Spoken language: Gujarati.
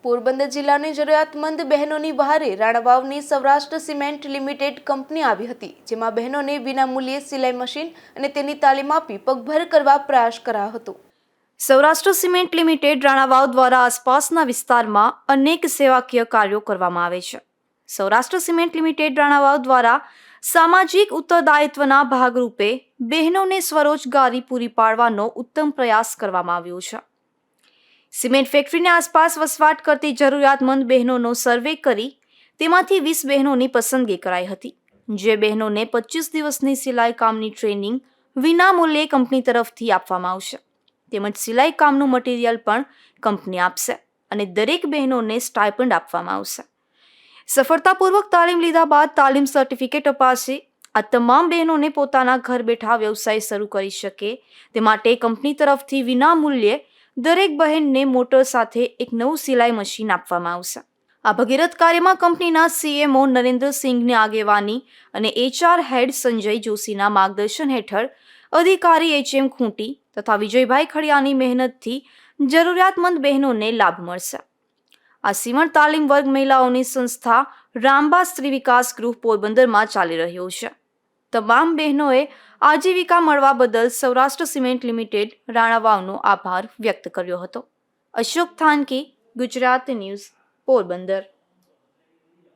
પોરબંદર જિલ્લાની જરૂરિયાતમંદ બહેનોની વહારે રાણાવાવની સૌરાષ્ટ્ર સિમેન્ટ લિમિટેડ કંપની આવી હતી, જેમાં બહેનોને વિનામૂલ્યે સિલાઈ મશીન અને તેની તાલીમ આપી પગભર કરવા પ્રયાસ કરાયો હતો। સૌરાષ્ટ્ર સિમેન્ટ લિમિટેડ રાણાવાવ દ્વારા આસપાસના વિસ્તારમાં અનેક સેવાકીય કાર્યો કરવામાં આવે છે। સૌરાષ્ટ્ર સિમેન્ટ લિમિટેડ રાણાવાવ દ્વારા સામાજિક ઉત્તરદાયિત્વના ભાગરૂપે બહેનોને સ્વરોજગારી પૂરી પાડવાનો ઉત્તમ પ્રયાસ કરવામાં આવ્યો છે। સિમેન્ટ ફેક્ટરીની આસપાસ વસવાટ કરતી જરૂરિયાતમંદ બહેનોનો સર્વે કરી તેમાંથી 20 બહેનોની પસંદગી કરાઈ હતી, જે બહેનોને 25 દિવસની સિલાઈ કામની ટ્રેનિંગ વિનામૂલ્યે કંપની તરફથી આપવામાં આવશે, તેમજ સિલાઈ કામનું મટીરિયલ પણ કંપની આપશે અને દરેક બહેનોને સ્ટાઇપન્ડ આપવામાં આવશે। સફળતાપૂર્વક તાલીમ લીધા બાદ તાલીમ સર્ટિફિકેટ અપાશે। આ તમામ બહેનોને પોતાના ઘર બેઠા વ્યવસાય શરૂ કરી શકે તે માટે કંપની તરફથી વિનામૂલ્યે દરેક બહેનને મોટર સાથે એક નવું સિલાઈ મશીન આપવામાં આવશે। આ ભગીરથ કાર્યમાં કંપનીના સીએમઓ નરેન્દ્રસિંહની આગેવાની અને HR હેડ સંજય જોશીના માર્ગદર્શન હેઠળ અધિકારી HM ખૂંટી તથા વિજયભાઈ ખડિયાની મહેનતથી જરૂરિયાતમંદ બહેનોને લાભ મળશે। આ સીવણ તાલીમ વર્ગ મહિલાઓની સંસ્થા રામબા સ્ત્રી વિકાસ ગૃહ પોરબંદરમાં ચાલી રહ્યો છે। તમામ બહેનોએ આજીવિકા મળવા બદલ સૌરાષ્ટ્ર સિમેન્ટ લિમિટેડ રાણાવાવનો આભાર વ્યક્ત કર્યો હતો। અશોક થાનકી, ગુજરાત ન્યૂઝ, પોરબંદર।